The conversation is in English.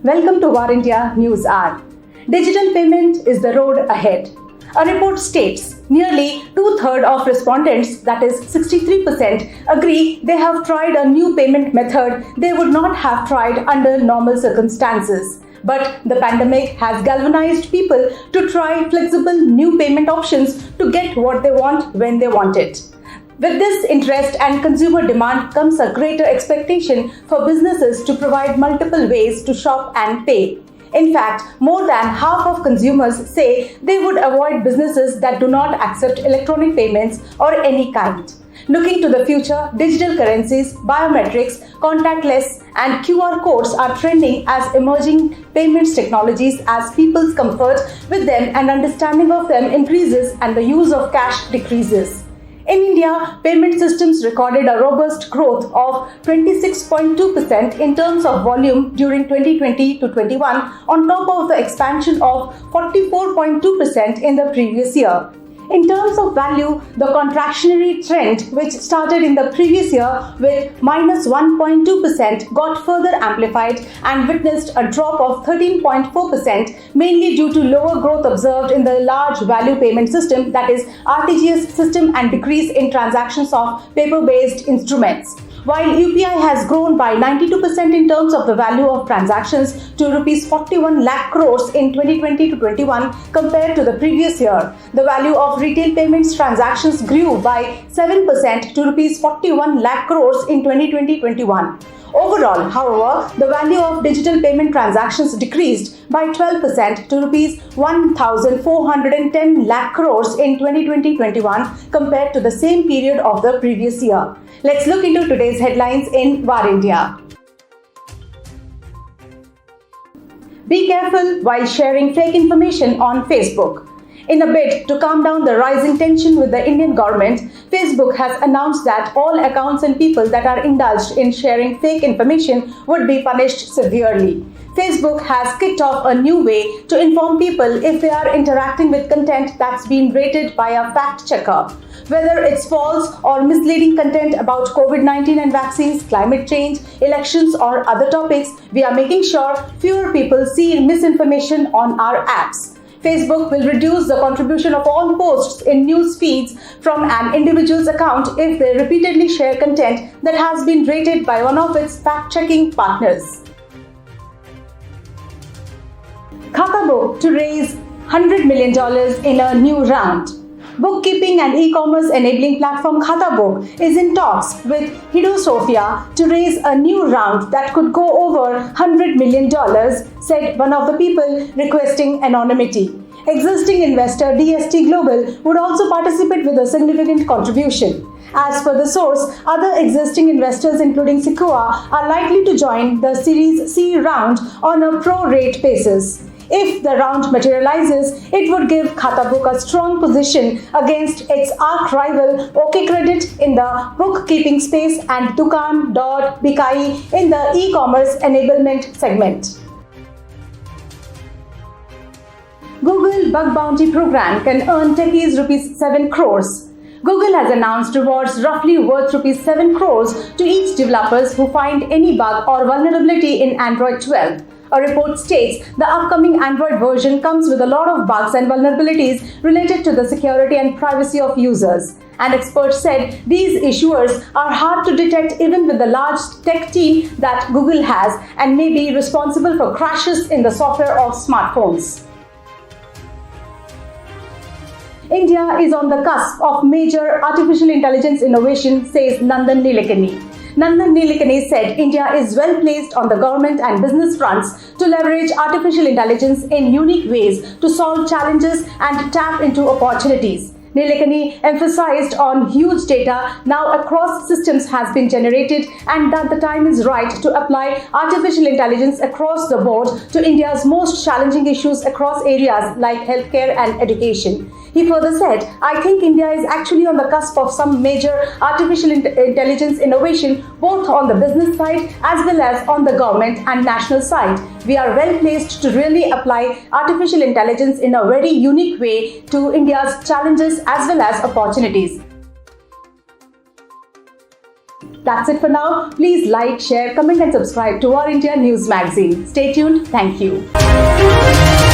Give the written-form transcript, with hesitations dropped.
Welcome to War India News Hour. Digital payment is the road ahead. A report states nearly two-thirds of respondents, that is 63%, agree they have tried a new payment method they would not have tried under normal circumstances. But the pandemic has galvanized people to try flexible new payment options to get what they want when they want it. With this interest and consumer demand comes a greater expectation for businesses to provide multiple ways to shop and pay. In fact, more than half of consumers say they would avoid businesses that do not accept electronic payments or any kind. Looking to the future, digital currencies, biometrics, contactless, and QR codes are trending as emerging payments technologies as people's comfort with them and understanding of them increases and the use of cash decreases. In India, payment systems recorded a robust growth of 26.2% in terms of volume during 2020 to 21 on top of the expansion of 44.2% in the previous year. In terms of value, the contractionary trend, which started in the previous year with minus 1.2%, got further amplified and witnessed a drop of 13.4%, mainly due to lower growth observed in the large value payment system, that is RTGS system, and decrease in transactions of paper-based instruments. While UPI has grown by 92% in terms of the value of transactions to Rs 41 lakh crores in 2020 to 21 compared to the previous year, the value of retail payments transactions grew by 7% to Rs 41 lakh crores in 2020-21. Overall, however, the value of digital payment transactions decreased by 12% to Rs 1,410 lakh crores in 2020-21 compared to the same period of the previous year. Let's look into today's headlines in War India. Be careful while sharing fake information on Facebook. In a bid to calm down the rising tension with the Indian government, Facebook has announced that all accounts and people that are indulged in sharing fake information would be punished severely. Facebook has kicked off a new way to inform people if they are interacting with content that's been rated by a fact checker. Whether it's false or misleading content about COVID-19 and vaccines, climate change, elections, or other topics, we are making sure fewer people see misinformation on our apps. Facebook will reduce the contribution of all posts in news feeds from an individual's account if they repeatedly share content that has been rated by one of its fact-checking partners. Khatabook to raise $100 million in a new round. Bookkeeping and e-commerce enabling platform Khatabook is in talks with Hidosofia to raise a new round that could go over $100 million, said one of the people requesting anonymity. Existing investor DST Global would also participate with a significant contribution. As per the source, other existing investors including Sequoia are likely to join the Series C round on a pro-rate basis. If the round materializes, it would give Khatabook a strong position against its arch-rival OkCredit in the bookkeeping space and Dukaan.Bikai in the e-commerce enablement segment. Google Bug Bounty Program can earn techies Rs 7 crores. Google has announced rewards roughly worth Rs 7 crores to each developers who find any bug or vulnerability in Android 12. A report states the upcoming Android version comes with a lot of bugs and vulnerabilities related to the security and privacy of users. An expert said these issuers are hard to detect even with the large tech team that Google has and may be responsible for crashes in the software of smartphones. India is on the cusp of major artificial intelligence innovation, says Nandan Nilekani. Nandan Nilekani said India is well placed on the government and business fronts to leverage artificial intelligence in unique ways to solve challenges and tap into opportunities. Nilekani emphasized on huge data now across systems has been generated and that the time is right to apply artificial intelligence across the board to India's most challenging issues across areas like healthcare and education. He further said, I think India is actually on the cusp of some major artificial intelligence innovation both on the business side as well as on the government and national side. We are well placed to really apply artificial intelligence in a very unique way to India's challenges as well as opportunities. That's it for now. Please like, share, comment and subscribe to Our India News magazine. Stay tuned. Thank you.